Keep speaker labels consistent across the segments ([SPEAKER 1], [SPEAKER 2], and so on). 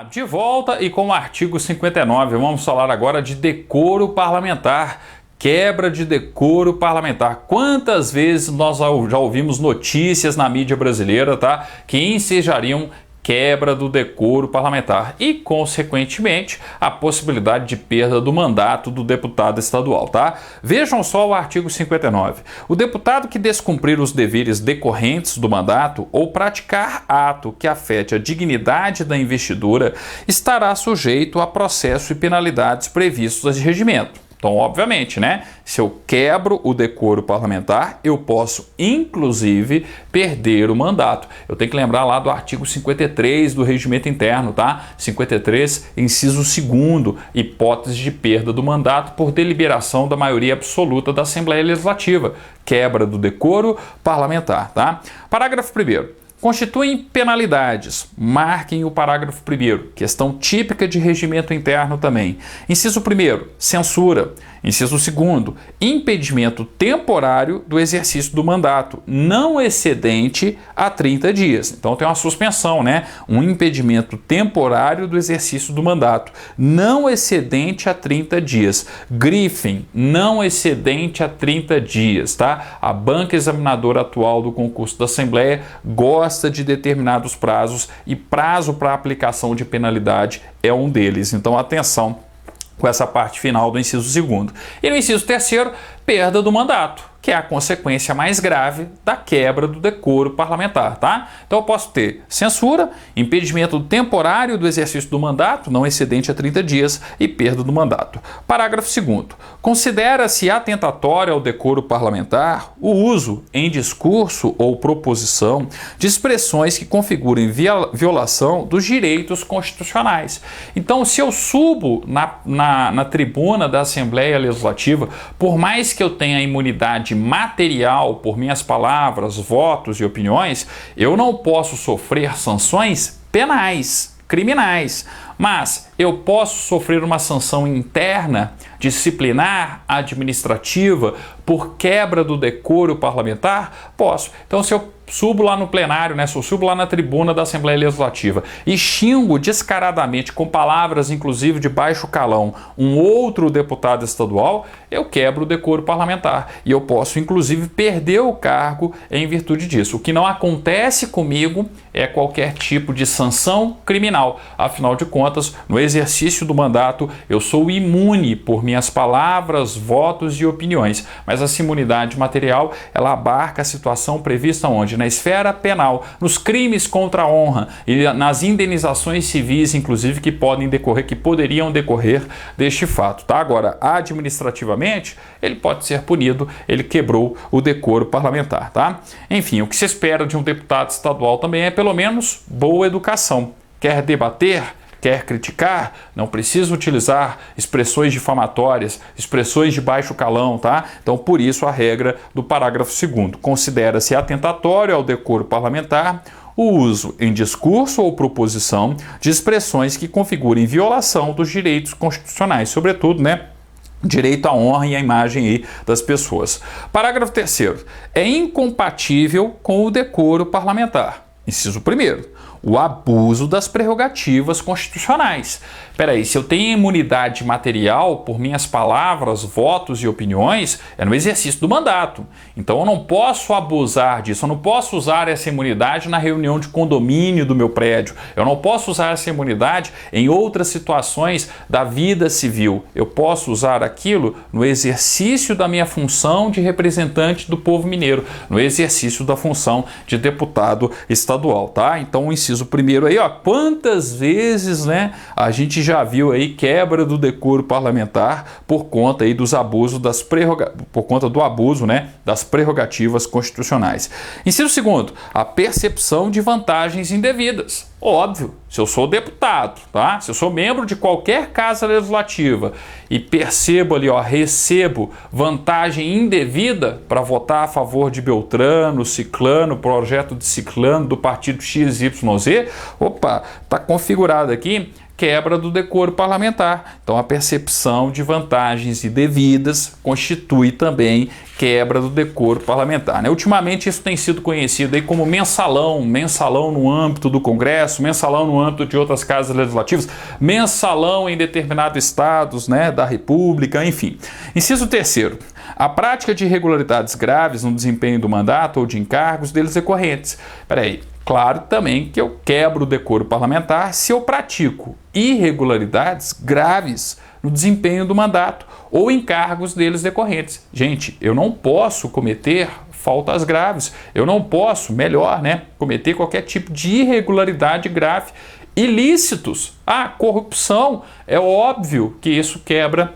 [SPEAKER 1] De volta e com o artigo 59, vamos falar agora de decoro parlamentar, quebra de decoro parlamentar. Quantas vezes nós já ouvimos notícias na mídia brasileira, tá, que ensejariam quebra do decoro parlamentar e, consequentemente, a possibilidade de perda do mandato do deputado estadual, tá? Vejam só o artigo 59. O deputado que descumprir os deveres decorrentes do mandato ou praticar ato que afete a dignidade da investidura estará sujeito a processo e penalidades previstos em regimento. Então, obviamente, né? Se eu quebro o decoro parlamentar, eu posso, inclusive, perder o mandato. Eu tenho que lembrar lá do artigo 53 do Regimento Interno, tá? 53, inciso 2º, hipótese de perda do mandato por deliberação da maioria absoluta da Assembleia Legislativa. Quebra do decoro parlamentar, tá? Parágrafo 1º. Constituem penalidades. Marquem o parágrafo 1º, questão típica de regimento interno também. Inciso 1º, censura. Inciso 2º, impedimento temporário do exercício do mandato, não excedente a 30 dias. Então tem uma suspensão, né? Um impedimento temporário do exercício do mandato, não excedente a 30 dias. Grifem, não excedente a 30 dias, tá? A banca examinadora atual do concurso da Assembleia gosta de determinados prazos e prazo para aplicação de penalidade é um deles. Então atenção com essa parte final do inciso 2º. E no inciso 3º, perda do mandato, que é a consequência mais grave da quebra do decoro parlamentar, tá? Então eu posso ter censura, impedimento temporário do exercício do mandato, não excedente a 30 dias, e perda do mandato. Parágrafo 2º. Considera-se atentatório ao decoro parlamentar o uso, em discurso ou proposição, de expressões que configurem violação dos direitos constitucionais. Então, se eu subo na tribuna da Assembleia Legislativa, por mais que eu tenha imunidade material por minhas palavras, votos e opiniões, eu não posso sofrer sanções penais, criminais, mas eu posso sofrer uma sanção interna, disciplinar, administrativa, por quebra do decoro parlamentar? Posso. Então, se eu subo lá no plenário, né, se eu subo lá na tribuna da Assembleia Legislativa e xingo descaradamente, com palavras inclusive de baixo calão, um outro deputado estadual, eu quebro o decoro parlamentar e eu posso inclusive perder o cargo em virtude disso. O que não acontece comigo é qualquer tipo de sanção criminal. Afinal de contas, no exercício do mandato, eu sou imune por minhas palavras, votos e opiniões. Mas essa imunidade material, ela abarca a situação prevista onde? Na esfera penal, nos crimes contra a honra e nas indenizações civis, inclusive, que poderiam decorrer deste fato, tá? Agora, administrativamente, ele pode ser punido, ele quebrou o decoro parlamentar, tá? Enfim, o que se espera de um deputado estadual também é, pelo menos, boa educação. Quer debater? Quer criticar? Não precisa utilizar expressões difamatórias, expressões de baixo calão, tá? Então, por isso, a regra do parágrafo 2º. Considera-se atentatório ao decoro parlamentar o uso em discurso ou proposição de expressões que configurem violação dos direitos constitucionais, sobretudo, né, direito à honra e à imagem aí das pessoas. Parágrafo 3º. É incompatível com o decoro parlamentar. Inciso 1º. O abuso das prerrogativas constitucionais. Peraí, se eu tenho imunidade material por minhas palavras, votos e opiniões, é no exercício do mandato. Então eu não posso abusar disso, eu não posso usar essa imunidade na reunião de condomínio do meu prédio, eu não posso usar essa imunidade em outras situações da vida civil. Eu posso usar aquilo no exercício da minha função de representante do povo mineiro, no exercício da função de deputado estadual, tá? Então o inciso 1º aí, ó, quantas vezes, né, a gente já viu aí quebra do decoro parlamentar por conta aí dos abusos por conta do abuso, né, das prerrogativas constitucionais. Inciso 2º, a percepção de vantagens indevidas. Óbvio, se eu sou deputado, tá? Se eu sou membro de qualquer casa legislativa e percebo ali, ó, recebo vantagem indevida para votar a favor de Beltrano, Ciclano, projeto de Ciclano do partido XYZ, opa, tá configurado aqui quebra do decoro parlamentar. Então, a percepção de vantagens indevidas constitui também quebra do decoro parlamentar, né? Ultimamente isso tem sido conhecido aí como mensalão no âmbito do Congresso, mensalão no âmbito de outras casas legislativas, mensalão em determinados estados, né, da República, enfim. Inciso terceiro, a prática de irregularidades graves no desempenho do mandato ou de encargos deles decorrentes. Peraí, claro também que eu quebro o decoro parlamentar se eu pratico irregularidades graves no desempenho do mandato ou encargos deles decorrentes. Gente, eu não posso cometer faltas graves, eu não posso, melhor, né, cometer qualquer tipo de irregularidade grave. Ilícitos, corrupção, é óbvio que isso quebra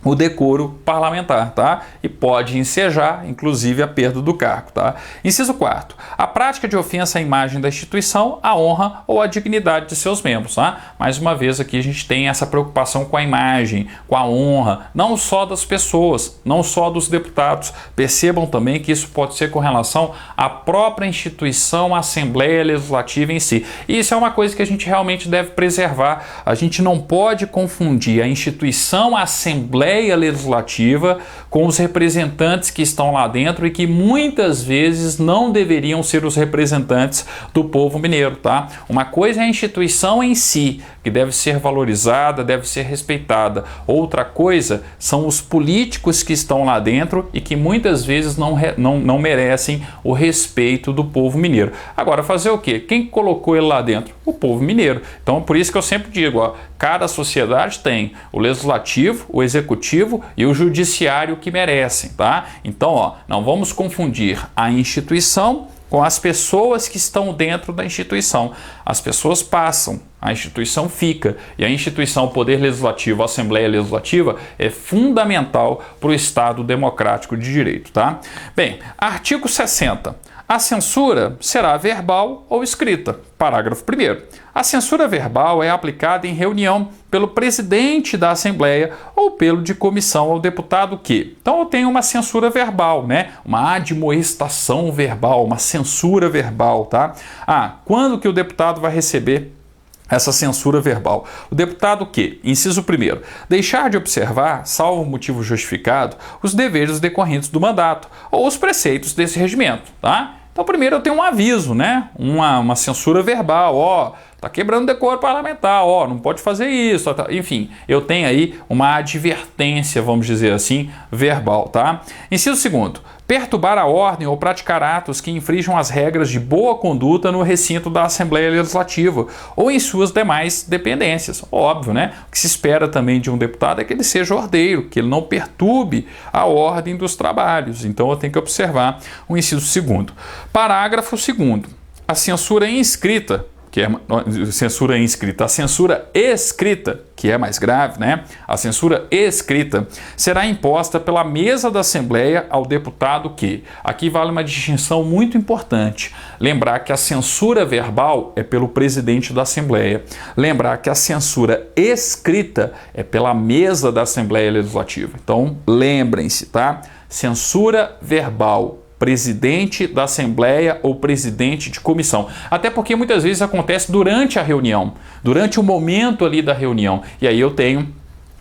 [SPEAKER 1] o decoro parlamentar, tá? E pode ensejar, inclusive, a perda do cargo, tá? Inciso 4. A prática de ofensa à imagem da instituição, à honra ou à dignidade de seus membros, tá? Mais uma vez aqui a gente tem essa preocupação com a imagem, com a honra, não só das pessoas, não só dos deputados. Percebam também que isso pode ser com relação à própria instituição, a Assembleia Legislativa em si. E isso é uma coisa que a gente realmente deve preservar. A gente não pode confundir a instituição, a Assembleia Legislativa com os representantes que estão lá dentro e que muitas vezes não deveriam ser os representantes do povo mineiro, tá? Uma coisa é a instituição em si, que deve ser valorizada, deve ser respeitada. Outra coisa são os políticos que estão lá dentro e que muitas vezes não merecem o respeito do povo mineiro. Agora, fazer o quê? Quem colocou ele lá dentro? O povo mineiro. Então, por isso que eu sempre digo, cada sociedade tem o legislativo, o executivo e o judiciário que merecem, tá? Então, não vamos confundir a instituição com as pessoas que estão dentro da instituição. As pessoas passam, a instituição fica. E a instituição, o Poder Legislativo, a Assembleia Legislativa, é fundamental para o Estado democrático de direito, tá? Bem, artigo 60. A censura será verbal ou escrita. Parágrafo 1º. A censura verbal é aplicada em reunião pelo presidente da Assembleia ou pelo de comissão ao deputado que. Então eu tenho uma censura verbal, né? Uma admoestação verbal, uma censura verbal, tá? Quando que o deputado vai receber essa censura verbal? O deputado que, inciso 1º, deixar de observar, salvo motivo justificado, os deveres decorrentes do mandato ou os preceitos desse regimento, tá? Então, primeiro eu tenho um aviso, né? Uma censura verbal, tá quebrando o decoro parlamentar, não pode fazer isso, enfim, eu tenho aí uma advertência, vamos dizer assim, verbal, tá? Inciso 2º, perturbar a ordem ou praticar atos que infringam as regras de boa conduta no recinto da Assembleia Legislativa ou em suas demais dependências. Óbvio, né? O que se espera também de um deputado é que ele seja ordeiro, que ele não perturbe a ordem dos trabalhos. Então eu tenho que observar o inciso 2º. Parágrafo 2º. A censura inscrita, a censura escrita, que é mais grave, né? A censura escrita será imposta pela mesa da Assembleia ao deputado que. Aqui vale uma distinção muito importante. Lembrar que a censura verbal é pelo presidente da Assembleia. Lembrar que a censura escrita é pela mesa da Assembleia Legislativa. Então, lembrem-se, tá? Censura verbal, presidente da Assembleia ou presidente de comissão. Até porque muitas vezes acontece durante a reunião, durante o momento ali da reunião. E aí eu tenho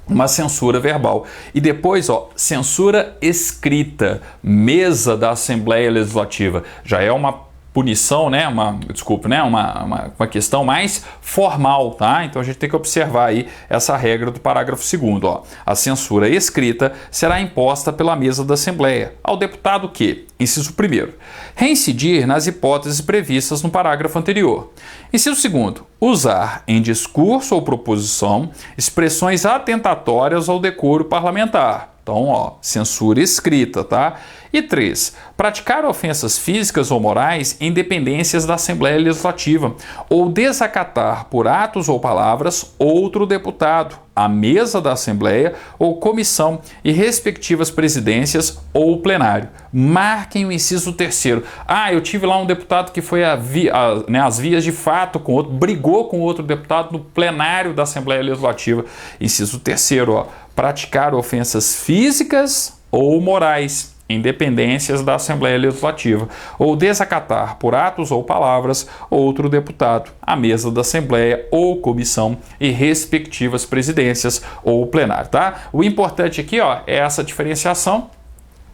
[SPEAKER 1] uma censura verbal. E depois, censura escrita, mesa da Assembleia Legislativa. Já é uma punição, né? Uma questão mais formal, tá? Então a gente tem que observar aí essa regra do parágrafo 2º, A censura escrita será imposta pela mesa da Assembleia ao deputado que, inciso 1º, reincidir nas hipóteses previstas no parágrafo anterior. Inciso 2º, usar em discurso ou proposição expressões atentatórias ao decoro parlamentar. Então, censura escrita, tá? E 3, praticar ofensas físicas ou morais em dependências da Assembleia Legislativa ou desacatar por atos ou palavras outro deputado, a mesa da Assembleia ou comissão e respectivas presidências ou plenário. Marquem o inciso 3º. Eu tive lá um deputado que foi às vias de fato com outro, brigou com outro deputado no plenário da Assembleia Legislativa. Inciso 3º, praticar ofensas físicas ou morais independências da Assembleia Legislativa, ou desacatar por atos ou palavras outro deputado, a mesa da Assembleia ou comissão e respectivas presidências ou plenário, tá? O importante aqui, ó, é essa diferenciação.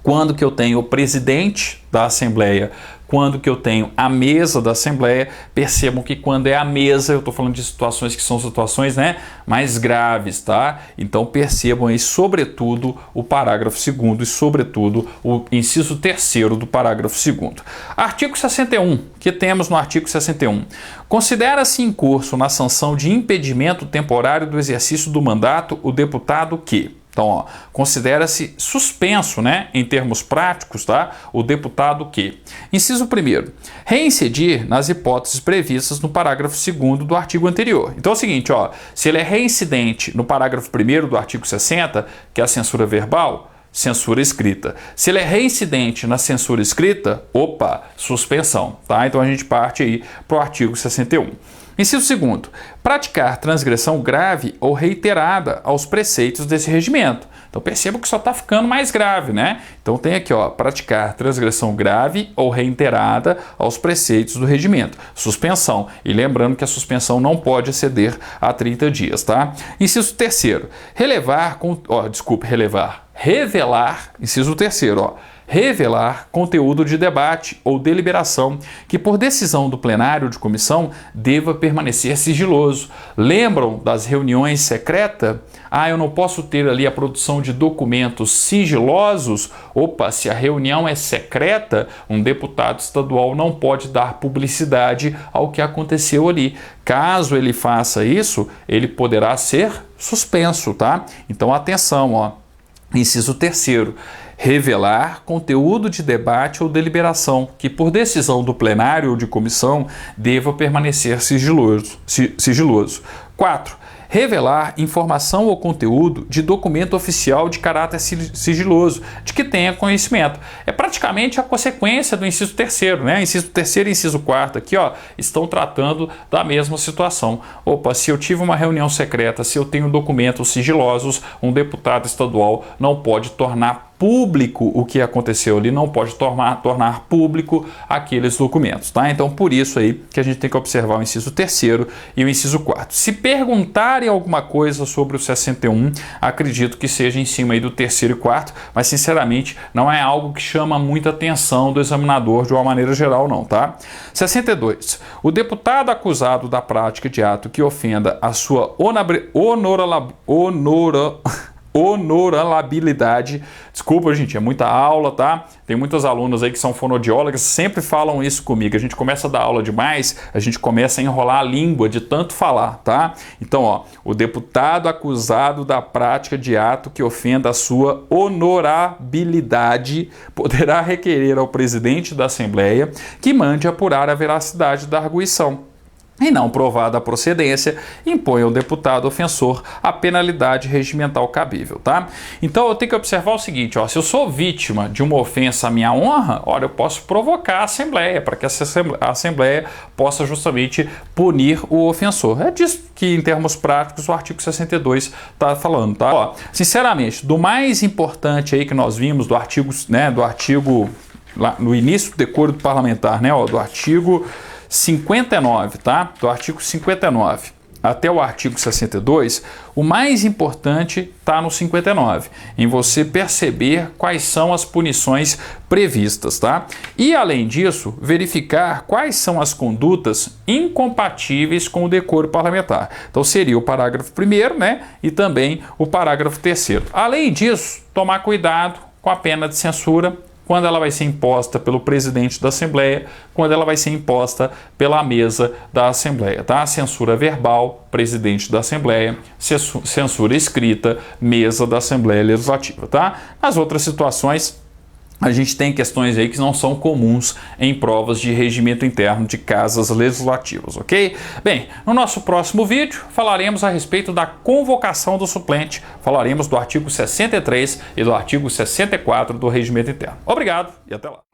[SPEAKER 1] Quando que eu tenho o presidente da Assembleia, quando que eu tenho a mesa da Assembleia, percebam que quando é a mesa, eu estou falando de situações que são situações, né, mais graves, tá? Então percebam aí, sobretudo, o parágrafo 2º e, sobretudo, o inciso 3º do parágrafo 2º. Artigo 61, que temos no artigo 61. Considera-se em curso na sanção de impedimento temporário do exercício do mandato o deputado que... Então, ó, considera-se suspenso, né, em termos práticos, tá, o deputado que, inciso 1º, reincidir nas hipóteses previstas no parágrafo 2º do artigo anterior. Então é o seguinte, ó, se ele é reincidente no parágrafo 1º do artigo 60, que é a censura verbal, censura escrita. Se ele é reincidente na censura escrita, opa, suspensão, tá? Então a gente parte aí para o artigo 61. Inciso 2º, praticar transgressão grave ou reiterada aos preceitos desse regimento. Então perceba que só está ficando mais grave, né? Então tem aqui, ó, praticar transgressão grave ou reiterada aos preceitos do regimento. Suspensão. E lembrando que a suspensão não pode exceder a 30 dias, tá? Inciso 3º, revelar, inciso 3º, ó, revelar conteúdo de debate ou deliberação que, por decisão do plenário de comissão, deva permanecer sigiloso. Lembram das reuniões secretas? Ah, eu não posso ter ali a produção de documentos sigilosos? Opa, se a reunião é secreta, um deputado estadual não pode dar publicidade ao que aconteceu ali. Caso ele faça isso, ele poderá ser suspenso, tá? Então, atenção, ó. Inciso 3º, revelar conteúdo de debate ou deliberação que, por decisão do plenário ou de comissão, deva permanecer sigiloso. 4. Revelar informação ou conteúdo de documento oficial de caráter sigiloso, de que tenha conhecimento. É praticamente a consequência do inciso 3º, né? Inciso 3º e inciso 4º aqui, ó, estão tratando da mesma situação. Opa, se eu tive uma reunião secreta, se eu tenho documentos sigilosos, um deputado estadual não pode tornar público o que aconteceu ali, não pode tornar público aqueles documentos, tá? Então, por isso aí que a gente tem que observar o inciso 3º e o inciso 4º. Se perguntarem alguma coisa sobre o 61, acredito que seja em cima aí do 3º e 4º, mas sinceramente não é algo que chama muita atenção do examinador de uma maneira geral não, tá? 62. O deputado acusado da prática de ato que ofenda a sua honorabilidade. Desculpa, gente, é muita aula, tá? Tem muitas alunas aí que são fonoaudiólogas, sempre falam isso comigo. A gente começa a dar aula demais, a gente começa a enrolar a língua de tanto falar, tá? Então, ó, o deputado acusado da prática de ato que ofenda a sua honorabilidade poderá requerer ao presidente da Assembleia que mande apurar a veracidade da arguição. E não provada a procedência, impõe ao deputado ofensor a penalidade regimental cabível, tá? Então eu tenho que observar o seguinte, ó, se eu sou vítima de uma ofensa à minha honra, olha, eu posso provocar a Assembleia, para que a Assembleia possa justamente punir o ofensor. É disso que, em termos práticos, o artigo 62 está falando, tá? Ó, sinceramente, do mais importante aí que nós vimos do artigo, né, lá no início do decoro parlamentar, né, ó, do artigo 59, tá? Do artigo 59 até o artigo 62, o mais importante está no 59, em você perceber quais são as punições previstas, tá? E, além disso, verificar quais são as condutas incompatíveis com o decoro parlamentar. Então, seria o parágrafo 1º, né? E também o parágrafo 3º. Além disso, tomar cuidado com a pena de censura, quando ela vai ser imposta pelo presidente da Assembleia, quando ela vai ser imposta pela mesa da Assembleia, tá? Censura verbal, presidente da Assembleia, censura escrita, mesa da Assembleia Legislativa, tá? Nas outras situações, a gente tem questões aí que não são comuns em provas de regimento interno de casas legislativas, ok? Bem, no nosso próximo vídeo falaremos a respeito da convocação do suplente, falaremos do artigo 63 e do artigo 64 do regimento interno. Obrigado e até lá!